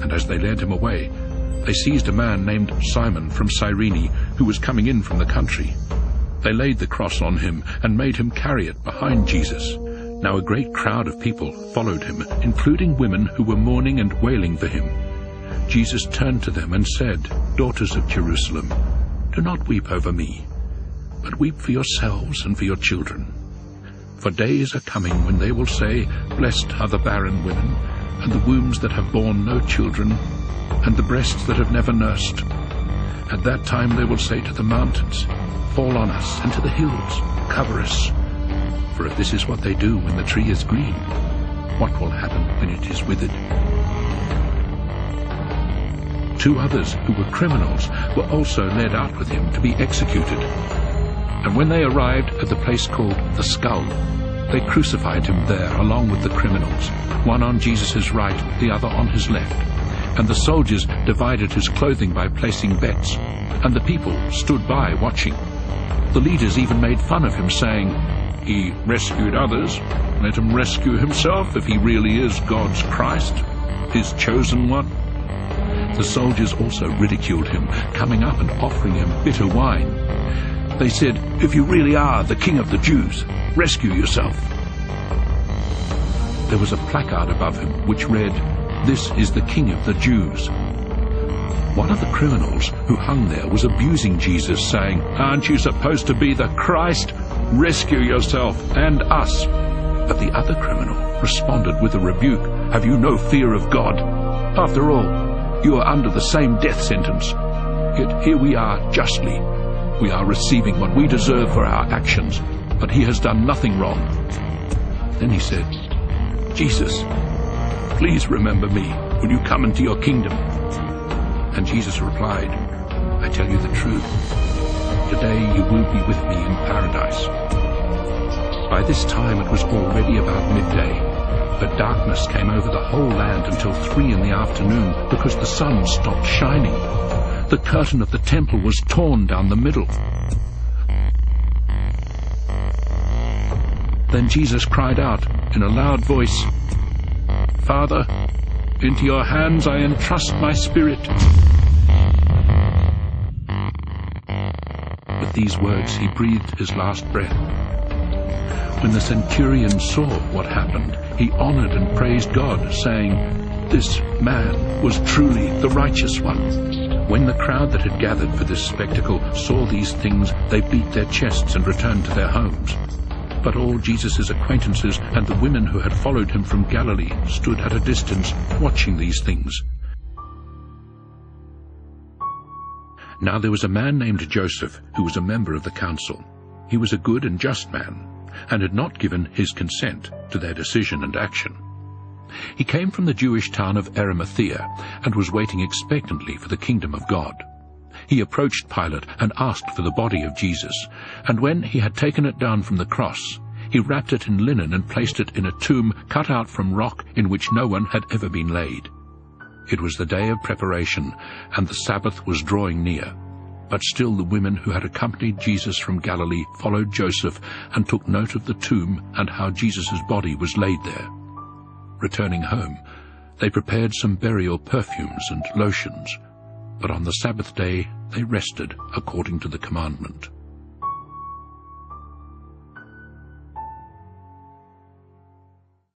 and as they led him away, they seized a man named Simon from Cyrene, who was coming in from the country. They laid the cross on him and made him carry it behind Jesus. Now a great crowd of people followed him, including women who were mourning and wailing for him. Jesus turned to them and said, "Daughters of Jerusalem, do not weep over me, but weep for yourselves and for your children. For days are coming when they will say, 'Blessed are the barren women, and the wombs that have borne no children, and the breasts that have never nursed.' At that time they will say to the mountains, 'Fall on us,' and to the hills, 'Cover us.' For if this is what they do when the tree is green, what will happen when it is withered?" 2 others who were criminals were also led out with him to be executed. And when they arrived at the place called the Skull, they crucified him there along with the criminals, one on Jesus' right, the other on his left. And the soldiers divided his clothing by placing bets, and the people stood by watching. The leaders even made fun of him, saying, "He rescued others. Let him rescue himself if he really is God's Christ, his chosen one." The soldiers also ridiculed him, coming up and offering him bitter wine. They said, "If you really are the King of the Jews, rescue yourself." There was a placard above him which read, "This is the King of the Jews." One of the criminals who hung there was abusing Jesus, saying, "Aren't you supposed to be the Christ? Rescue yourself and us." But the other criminal responded with a rebuke, "Have you no fear of God? After all, you are under the same death sentence. Yet here we are justly. We are receiving what we deserve for our actions, but he has done nothing wrong." Then he said, "Jesus, please remember me when you come into your kingdom." And Jesus replied, "I tell you the truth. Today you will be with me in paradise." By this time it was already about midday, but darkness came over the whole land until 3 in the afternoon, because the sun stopped shining. The curtain of the temple was torn down the middle. Then Jesus cried out in a loud voice, "Father, into your hands I entrust my spirit." With these words he breathed his last breath. When the centurion saw what happened, he honored and praised God, saying, "This man was truly the righteous one." When the crowd that had gathered for this spectacle saw these things, they beat their chests and returned to their homes. But all Jesus' acquaintances and the women who had followed him from Galilee stood at a distance, watching these things. Now there was a man named Joseph, who was a member of the council. He was a good and just man, and had not given his consent to their decision and action. He came from the Jewish town of Arimathea, and was waiting expectantly for the kingdom of God. He approached Pilate and asked for the body of Jesus, and when he had taken it down from the cross, he wrapped it in linen and placed it in a tomb cut out from rock in which no one had ever been laid. It was the day of preparation, and the Sabbath was drawing near. But still the women who had accompanied Jesus from Galilee followed Joseph and took note of the tomb and how Jesus' body was laid there. Returning home, they prepared some burial perfumes and lotions, but on the Sabbath day they rested according to the commandment.